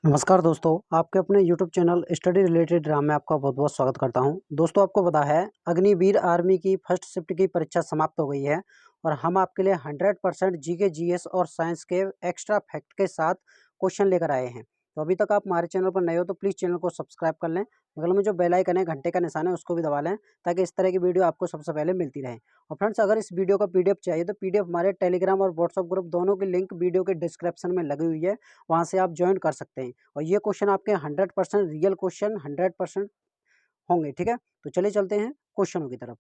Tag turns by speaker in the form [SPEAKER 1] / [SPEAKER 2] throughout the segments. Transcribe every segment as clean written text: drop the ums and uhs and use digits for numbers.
[SPEAKER 1] नमस्कार दोस्तों, आपके अपने YouTube channel study related drama में आपका बहुत बहुत स्वागत करता हूं। दोस्तों, आपको पता है अग्निवीर आर्मी की फर्स्ट शिफ्ट की परीक्षा समाप्त हो गई है और हम आपके लिए 100% जीके जीएस और साइंस के एक्स्ट्रा फैक्ट के साथ क्वेश्चन लेकर आए हैं। तो अभी तक आप हमारे चैनल पर नए हो तो प्लीज़ चैनल को सब्सक्राइब कर लें। बगल में जो बेल आइकन है, घंटे का निशान है, उसको भी दबा लें ताकि इस तरह की वीडियो आपको सबसे पहले मिलती रहे। और फ्रेंड्स, अगर इस वीडियो का पीडीएफ चाहिए तो पीडीएफ हमारे टेलीग्राम और व्हाट्सएप ग्रुप दोनों की लिंक वीडियो के डिस्क्रिप्शन में लगी हुई है, वहाँ से आप ज्वाइन कर सकते हैं। और ये क्वेश्चन आपके 100% रियल क्वेश्चन 100% होंगे, ठीक है। तो चलिए चलते हैं क्वेश्चनों की तरफ।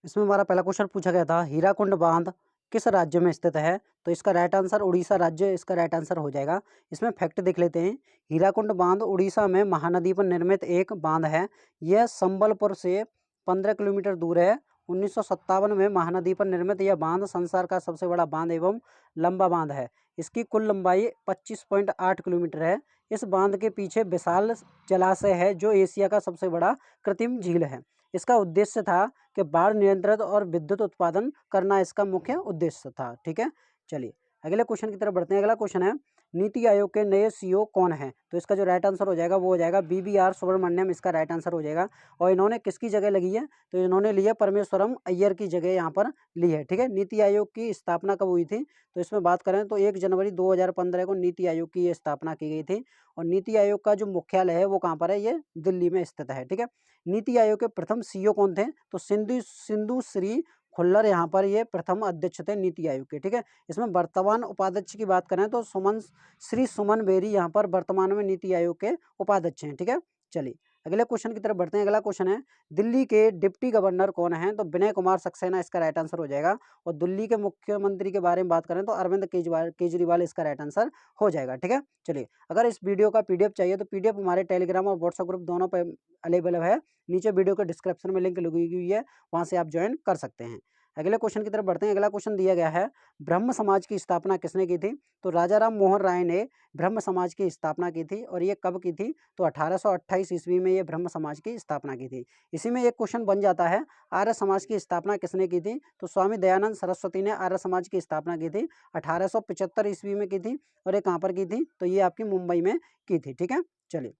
[SPEAKER 1] इसमें हमारा पहला क्वेश्चन पूछा गया था, हीराकुंड बांध किस राज्य में स्थित है? तो इसका राइट आंसर उड़ीसा राज्य इसका राइट आंसर हो जाएगा। इसमें फैक्ट देख लेते हैं। हीराकुंड बांध उड़ीसा में महानदी पर निर्मित एक बांध है। यह संबलपुर से 15 किलोमीटर दूर है। 1957 में महानदी पर निर्मित यह बांध संसार का सबसे बड़ा बांध एवं लंबा बांध है। इसकी कुल लंबाई 25.8 किलोमीटर है। इस बांध के पीछे विशाल जलाशय है जो एशिया का सबसे बड़ा कृत्रिम झील है। इसका उद्देश्य था कि बाढ़ नियंत्रण और विद्युत उत्पादन करना इसका मुख्य उद्देश्य था, ठीक है। चलिए अगले क्वेश्चन की तरफ बढ़ते हैं। अगला क्वेश्चन है, नीति आयोग के नए सीईओ कौन है? तो इसका जो राइट आंसर हो जाएगा वो हो जाएगा BVR सुब्रमण्यम, इसका राइट आंसर हो जाएगा। और इन्होंने किसकी जगह लगी है? तो इन्होंने लिया परमेश्वरम अय्यर की जगह यहाँ पर ली है, ठीक है। नीति आयोग की स्थापना कब हुई थी? तो इसमें बात करें तो 1 जनवरी 2015 को नीति आयोग की ये स्थापना की गई थी। और नीति आयोग का जो मुख्यालय है वो कहाँ पर है? ये दिल्ली में स्थित है, ठीक है। नीति आयोग के प्रथम सीईओ कौन थे? तो सिंधु श्री खुल्लर यहाँ पर ये प्रथम अध्यक्ष थे नीति आयोग के, ठीक है। इसमें वर्तमान उपाध्यक्ष की बात करें तो श्री सुमन बेरी यहाँ पर वर्तमान में नीति आयोग के उपाध्यक्ष हैं, ठीक है। चलिए अगले क्वेश्चन की तरफ बढ़ते हैं। अगला क्वेश्चन है, दिल्ली के डिप्टी गवर्नर कौन है? तो विनय कुमार सक्सेना इसका राइट आंसर हो जाएगा। और दिल्ली के मुख्यमंत्री के बारे में बात करें तो अरविंद केजरीवाल इसका राइट आंसर हो जाएगा, ठीक है। चलिए अगर इस वीडियो का पीडीएफ चाहिए तो पीडीएफ हमारे टेलीग्राम और व्हाट्सएप ग्रुप दोनों पर अवेलेबल है। नीचे वीडियो के डिस्क्रिप्शन में लिंक लगी हुई है, वहाँ से आप ज्वाइन कर सकते हैं। अगले क्वेश्चन की तरफ बढ़ते हैं। अगला क्वेश्चन दिया गया है, ब्रह्म समाज की स्थापना किसने की थी? तो राजा राम मोहन राय ने ब्रह्म समाज की स्थापना की थी। और ये कब की थी? तो 1828 ईस्वी में ये ब्रह्म समाज की स्थापना की थी। इसी में एक क्वेश्चन बन जाता है, आर्य समाज की स्थापना किसने की थी? तो स्वामी दयानंद सरस्वती ने आर्य समाज की स्थापना की थी। 1875 ईस्वी में की थी। और ये कहाँ पर की थी? तो ये आपकी मुंबई में की थी, ठीक है। चलिए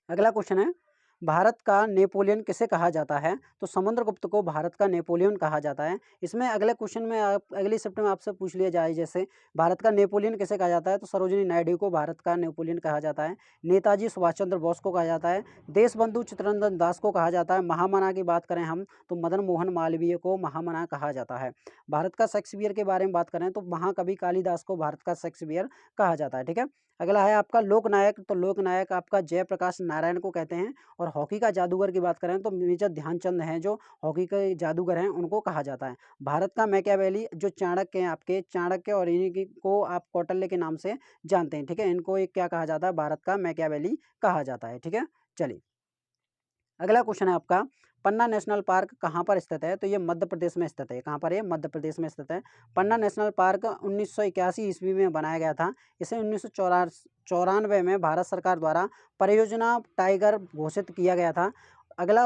[SPEAKER 1] अगला क्वेश्चन है, भारत का नेपोलियन किसे कहा जाता है? तो समुद्रगुप्त को भारत का नेपोलियन कहा जाता है। इसमें अगले क्वेश्चन में आप अगली शिफ्ट में आपसे पूछ लिया जाए, जैसे भारत का नेपोलियन किसे कहा जाता है? तो सरोजिनी नायडू को भारत का नेपोलियन कहा जाता है। नेताजी सुभाष चंद्र बोस को कहा जाता है। देशबंधु चित्तरंजन दास को कहा जाता है। महामना की बात करें हम तो मदन मोहन मालवीय को महामना कहा जाता है। भारत का शेक्सपियर के बारे में बात करें तो महाकवि कालिदास को भारत का शेक्सपियर कहा जाता है, ठीक है। अगला है आपका लोकनायक। तो लोकनायक आपका जयप्रकाश नारायण को कहते हैं। और हॉकी का जादूगर की बात करें तो मेजर ध्यानचंद हैं जो हॉकी के जादूगर हैं, उनको कहा जाता है। भारत का मैकियावेली जो चाणक्य हैं आपके, चाणक्य और इन्हीं को आप कौटिल्य के नाम से जानते हैं, ठीक है। इनको एक क्या कहा जाता है? भारत का मैकियावेली कहा जाता है, ठीक है। चलिए अगला क्वेश्चन है आपका, पन्ना नेशनल पार्क कहाँ पर स्थित है? तो ये मध्य प्रदेश में स्थित है। कहाँ पर? ये मध्य प्रदेश में स्थित है। पन्ना नेशनल पार्क 1981 ईस्वी में बनाया गया था। इसे 1994 में भारत सरकार द्वारा परियोजना टाइगर घोषित किया गया था। अगला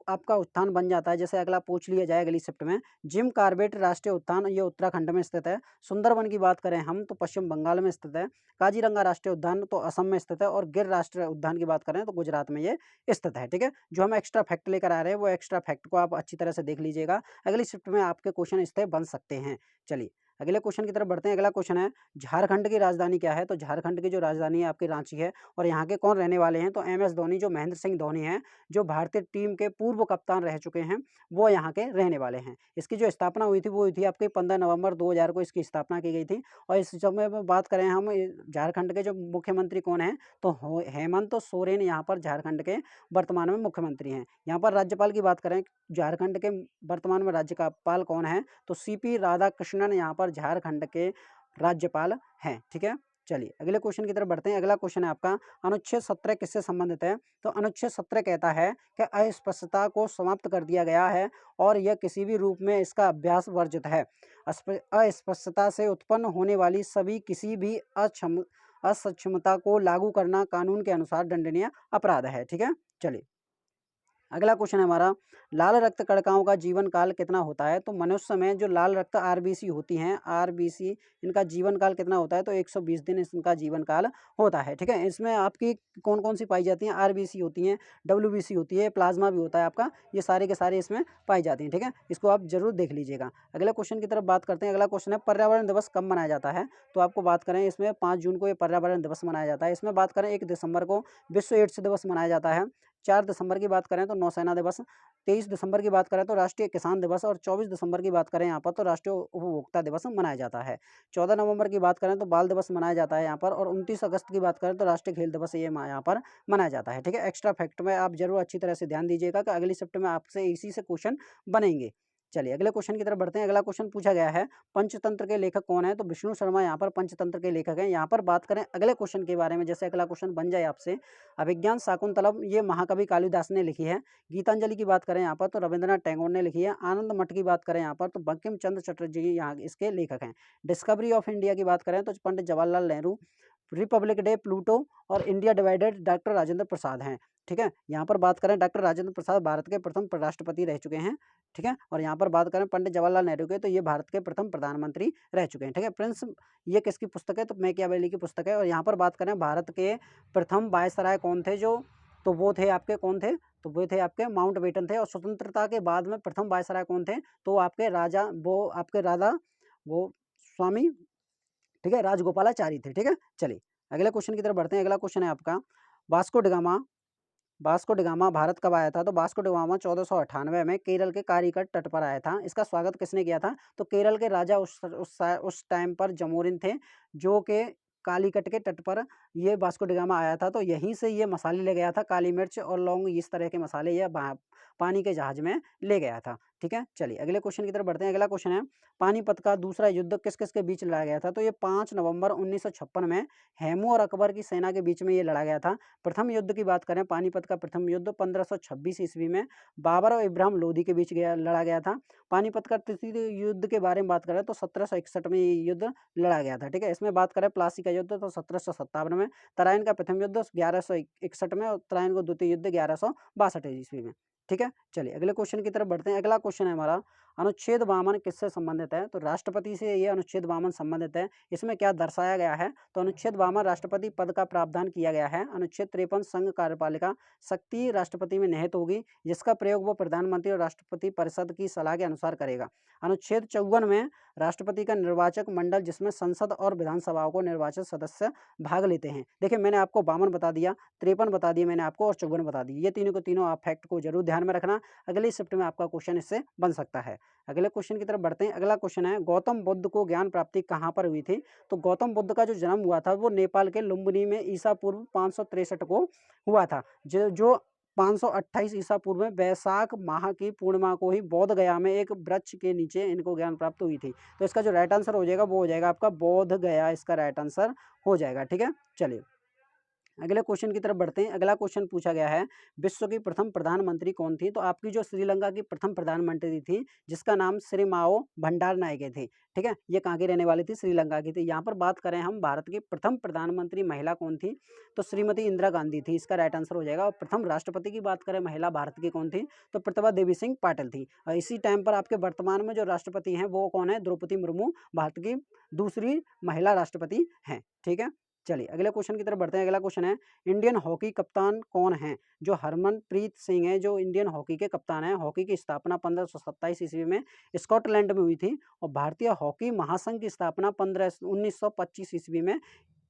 [SPEAKER 1] आपका उत्थान बन जाता है, जैसे अगला पूछ लिया जाए अगली शिफ्ट में, जिम कार्बेट राष्ट्रीय उद्यान ये उत्तराखंड में स्थित है। सुंदरवन की बात करें हम तो पश्चिम बंगाल में स्थित है। काजीरंगा राष्ट्रीय उद्यान तो असम में स्थित है। और गिर राष्ट्रीय उद्यान की बात करें तो गुजरात में ये स्थित है, ठीक है। जो हम एक्स्ट्रा फैक्ट लेकर आ रहे हैं वो एक्स्ट्रा फैक्ट को आप अच्छी तरह से देख लीजिएगा। अगली शिफ्ट में आपके क्वेश्चन इस तरह बन सकते हैं। चलिए अगले क्वेश्चन की तरफ बढ़ते हैं। अगला क्वेश्चन है, झारखंड की राजधानी क्या है? तो झारखंड की जो राजधानी है आपकी रांची है। और यहाँ के कौन रहने वाले हैं? तो MS धोनी, जो महेंद्र सिंह धोनी हैं, जो भारतीय टीम के पूर्व कप्तान रह चुके हैं, वो यहाँ के रहने वाले हैं। इसकी जो स्थापना हुई थी वो हुई थी आपकी 15 नवंबर 2000 को इसकी स्थापना की गई थी। और इस समय में बात करें हम झारखंड के जो मुख्यमंत्री कौन हैं तो हेमंत सोरेन यहाँ पर झारखंड के वर्तमान में मुख्यमंत्री हैं। यहाँ पर राज्यपाल की बात करें, झारखंड के वर्तमान में राज्यपाल कौन है? तो CP राधाकृष्णन यहाँ पर झारखंड के राज्यपाल हैं, ठीक है। चलिए अगले क्वेश्चन की तरफ बढ़ते हैं। अगला क्वेश्चन है आपका, अनुच्छेद 17 किससे संबंधित है? तो अनुच्छेद 17 कहता है कि अस्पष्टता को समाप्त कर दिया गया है और यह किसी भी रूप में इसका अभ्यास वर्जित है। अस्पष्टता से उत्पन्न होने वाली सभी किसी भी असक्षमता को लागू करना कानून के अनुसार दंडनीय अपराध है, ठीक है। चलिए अगला क्वेश्चन है हमारा, लाल रक्त कणिकाओं का जीवन काल कितना होता है? तो मनुष्य में जो लाल रक्त आरबीसी होती हैं, आरबीसी, इनका जीवन काल कितना होता है? तो 120 दिन इनका जीवन काल होता है। ठीक है, इसमें आपकी कौन कौन सी पाई जाती हैं? आरबीसी होती हैं, डब्ल्यूबीसी होती है, प्लाज्मा भी होता है आपका, ये सारे के सारे इसमें पाई जाती हैं। ठीक है, इसको आप जरूर देख लीजिएगा। अगले क्वेश्चन की तरफ बात करते हैं। अगला क्वेश्चन है, पर्यावरण दिवस कब मनाया जाता है? तो आपको बात करें, इसमें 5 जून को ये पर्यावरण दिवस मनाया जाता है। इसमें बात करें, 1 दिसंबर को विश्व एड्स दिवस मनाया जाता है। 4 दिसंबर की बात करें तो नौसेना दिवस, 23 दिसंबर की बात करें तो राष्ट्रीय किसान दिवस, और 24 दिसंबर की बात करें यहाँ पर तो राष्ट्रीय उपभोक्ता दिवस मनाया जाता है। 14 नवंबर की बात करें तो बाल दिवस मनाया जाता है यहाँ पर, और 29 अगस्त की बात करें तो राष्ट्रीय खेल दिवस ये यहाँ पर मनाया जाता है। ठीक है, एक्स्ट्रा फैक्ट में आप जरूर अच्छी तरह से ध्यान दीजिएगा कि अगली शिफ्ट में आपसे इसी से क्वेश्चन बनेंगे। चलिए अगले क्वेश्चन की तरफ बढ़ते हैं। अगला क्वेश्चन पूछा गया है, पंचतंत्र के लेखक कौन है? तो विष्णु शर्मा यहाँ पर पंचतंत्र के लेखक हैं। यहाँ पर बात करें अगले क्वेश्चन के बारे में, जैसे अगला क्वेश्चन बन जाए आपसे, अभिज्ञान शाकुंतलम ये महाकवि कालिदास ने लिखी है। गीतांजलि की बात करें यहाँ पर तो रविंद्रनाथ टैगोर ने लिखी है। आनंद मठ की बात करें यहाँ पर तो बंकिम चंद्र चटर्जी यहाँ इसके लेखक हैं। डिस्कवरी ऑफ इंडिया की बात करें तो पंडित जवाहरलाल नेहरू। रिपब्लिक डे प्लूटो, और India divided doctor Rajendra Prasad हैं। ठीक है, यहाँ पर बात करें डॉक्टर राजेंद्र प्रसाद भारत के प्रथम राष्ट्रपति रह चुके हैं। ठीक है, और यहाँ पर बात करें पंडित जवाहरलाल नेहरू के, तो ये भारत के प्रथम प्रधानमंत्री रह चुके हैं। ठीक है फ्रेंड्स, ये किसकी पुस्तक है? तो मैकियावेली की पुस्तक है। और यहाँ पर बात करें भारत के प्रथम वायसराय कौन थे जो, तो वो थे आपके कौन थे? तो वो थे आपके माउंटबेटन थे। और स्वतंत्रता के बाद में प्रथम वायसराय कौन थे? तो आपके राजा, वो आपके राजा, वो स्वामी, ठीक है, राजगोपालाचारी थे। ठीक है, चलिए अगले क्वेश्चन की तरफ बढ़ते हैं। अगला क्वेश्चन है आपका, Vasco da Gama, Vasco da Gama Bharat कब आया था? तो वास्को डिगामा 1498 में केरल के कालीकट तट पर आया था। इसका स्वागत किसने किया था? तो केरल के राजा उस टाइम पर जमोरिन थे, जो के कालीकट के तट पर ये वास्को डिगामा आया था। तो यहीं से ये मसाले ले गया था, काली मिर्च और लौंग, इस तरह के मसाले ये पानी के जहाज में ले गया था। ठीक है, चलिए अगले क्वेश्चन की तरफ बढ़ते हैं। अगला क्वेश्चन है, पानीपत का दूसरा युद्ध किस किस के बीच लड़ा गया था? तो ये 5 नवंबर 1956 में हेमू और अकबर की सेना के बीच में ये लड़ा गया था। प्रथम युद्ध की बात करें, पानीपत का प्रथम युद्ध 1526 ईस्वी में बाबर और इब्राहिम लोधी के बीच लड़ा गया था। पानीपत का तृतीय युद्ध के बारे में बात करें तो 1761 में ये युद्ध लड़ा गया था। ठीक है, इसमें बात करें प्लासी का युद्ध तो 1757 में, तराइन का प्रथम युद्ध 1161 में, और तराइन का द्वितीय युद्ध 1162 ईस्वी में। ठीक है, चलिए अगले क्वेश्चन की तरफ बढ़ते हैं। अगला क्वेश्चन है हमारा, अनुच्छेद 52 किससे संबंधित है? तो राष्ट्रपति से ये अनुच्छेद 52 संबंधित है। इसमें क्या दर्शाया गया है? तो अनुच्छेद 52 राष्ट्रपति पद का प्रावधान किया गया है। अनुच्छेद 53 संघ कार्यपालिका शक्ति राष्ट्रपति में निहित होगी, जिसका प्रयोग वो प्रधानमंत्री और राष्ट्रपति परिषद की सलाह के अनुसार करेगा। अनुच्छेद 54 में राष्ट्रपति का निर्वाचक मंडल, जिसमें संसद और विधानसभाओं को निर्वाचित सदस्य भाग लेते हैं। देखिए मैंने आपको 52 बता दिया, 53 बता दिए मैंने आपको, और 54 बता दी। ये तीनों को तीनों आप फैक्ट को जरूर ध्यान में रखना, अगली शिफ्ट में आपका क्वेश्चन इससे बन सकता है। अगले क्वेश्चन की तरफ बढ़ते हैं। अगला क्वेश्चन है, गौतम बुद्ध को ज्ञान प्राप्ति कहाँ पर हुई थी? तो गौतम बुद्ध का जो जन्म हुआ था वो नेपाल के लुम्बिनी में ईसा पूर्व 563 को हुआ था। जो 528 ईसा पूर्व में वैशाख माह की पूर्णिमा को ही बोध गया में एक वृक्ष के नीचे इनको ज्ञान प्राप्त हुई थी। तो इसका जो राइट आंसर हो जाएगा वो हो जाएगा आपका बोध गया, इसका राइट आंसर हो जाएगा। ठीक है, चलिए अगले क्वेश्चन की तरफ बढ़ते हैं। अगला क्वेश्चन पूछा गया है, विश्व की प्रथम प्रधानमंत्री कौन थी? तो आपकी जो श्रीलंका की प्रथम प्रधानमंत्री थी, जिसका नाम श्रीमाओ भंडारनायके थी। ठीक है, ये कहाँ की रहने वाली थी? श्रीलंका की थी। यहाँ पर बात करें हम भारत की प्रथम प्रधानमंत्री महिला कौन थी? तो श्रीमती इंदिरा गांधी थी, इसका राइट आंसर हो जाएगा। और प्रथम राष्ट्रपति की बात करें महिला भारत की कौन थी? तो प्रतिभा देवी सिंह पाटिल थी। और इसी टाइम पर आपके वर्तमान में जो राष्ट्रपति हैं वो कौन है? द्रौपदी मुर्मू भारत की दूसरी महिला राष्ट्रपति हैं। ठीक है, चलिए अगले क्वेश्चन की तरफ बढ़ते हैं। अगला क्वेश्चन है, इंडियन हॉकी कप्तान कौन है? जो हरमनप्रीत सिंह है, जो इंडियन हॉकी के कप्तान है। हॉकी की स्थापना 1527 ईस्वी में स्कॉटलैंड में हुई थी, और भारतीय हॉकी महासंघ की स्थापना 1925 ईस्वी में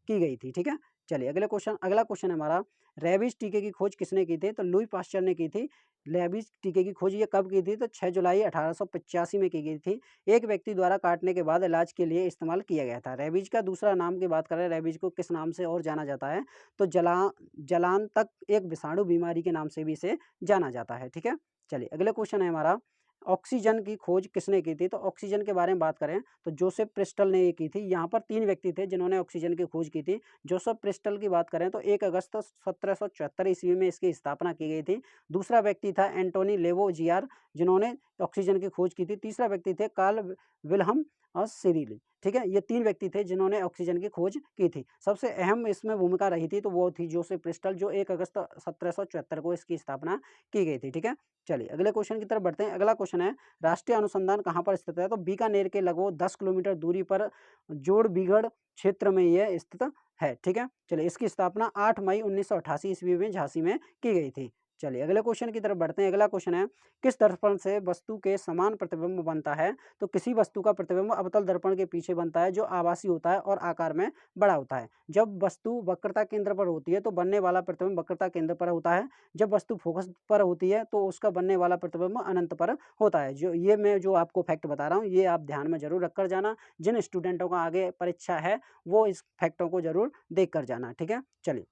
[SPEAKER 1] की गई थी। ठीक है, चलिए अगला क्वेश्चन है हमारा, रेबीज टीके की खोज किसने की थी? तो लुई पास्चर ने की थी। रेबीज टीके की खोज ये कब की थी? तो 6 जुलाई 1885 में की गई थी। एक व्यक्ति द्वारा काटने के बाद इलाज के लिए इस्तेमाल किया गया था। रेबीज का दूसरा नाम की बात करें, रेबीज को किस नाम से और जाना जाता है? तो जलान तक एक विषाणु बीमारी के नाम से भी इसे जाना जाता है। ठीक है, चलिए अगले क्वेश्चन है हमारा, ऑक्सीजन की खोज किसने की थी? तो ऑक्सीजन के बारे में बात करें तो जोसेफ प्रिस्टल ने ये की थी। यहाँ पर 3 व्यक्ति थे जिन्होंने ऑक्सीजन की खोज की थी। जोसेफ प्रिस्टल की बात करें तो 1 अगस्त 1774 ईस्वी में इसकी स्थापना की गई थी। दूसरा व्यक्ति था एंटोनी लेवोजियर, जिन्होंने ऑक्सीजन की खोज की थी। तीसरा व्यक्ति थे कार्ल विल्हम और सिरिली। ठीक है, ये 3 व्यक्ति थे जिन्होंने ऑक्सीजन की खोज की थी। सबसे अहम इसमें भूमिका रही थी तो वो थी जोसेफ प्रिस्टल, जो 1 अगस्त 1774 को इसकी स्थापना की गई थी। ठीक है, चलिए अगले क्वेश्चन की तरफ बढ़ते हैं। अगला क्वेश्चन है, राष्ट्रीय अनुसंधान कहाँ पर स्थित है? तो बीकानेर के लगभग 10 किलोमीटर दूरी पर जोड़बीगढ़ क्षेत्र में यह स्थित है। ठीक है, चलिए इसकी स्थापना 8 मई 1988 ईस्वी में झांसी में की गई थी। चलिए अगले क्वेश्चन की तरफ बढ़ते हैं। अगला क्वेश्चन है, किस दर्पण से वस्तु के समान प्रतिबिंब बनता है? तो किसी वस्तु का प्रतिबिंब अवतल दर्पण के पीछे बनता है, जो आभासी होता है और आकार में बड़ा होता है। जब वस्तु वक्रता केंद्र पर होती है तो बनने वाला प्रतिबिंब वक्रता केंद्र पर होता है। जब वस्तु फोकस पर होती है तो उसका बनने वाला प्रतिबिंब अनंत पर होता है। मैं जो आपको फैक्ट बता रहा हूँ, ये आप ध्यान में जरूर रख कर जाना। जिन स्टूडेंटों का आगे परीक्षा है वो इस फैक्टों को जरूर देख कर जाना। ठीक है, चलिए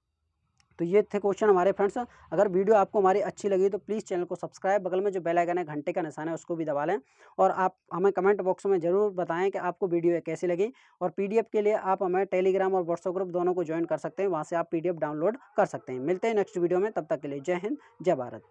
[SPEAKER 1] तो ये थे क्वेश्चन हमारे फ्रेंड्स। अगर वीडियो आपको हमारी अच्छी लगी तो प्लीज़ चैनल को सब्सक्राइब, बगल में जो बेल आइकन है घंटे का निशान है उसको भी दबा लें। और आप हमें कमेंट बॉक्स में ज़रूर बताएं कि आपको वीडियो कैसी लगी। और पीडीएफ के लिए आप हमें टेलीग्राम और व्हाट्सएप ग्रुप दोनों को ज्वाइन कर सकते हैं, वहाँ से आप पीडीएफ डाउनलोड कर सकते हैं। मिलते हैं नेक्स्ट वीडियो में, तब तक के लिए जय हिंद, जय भारत।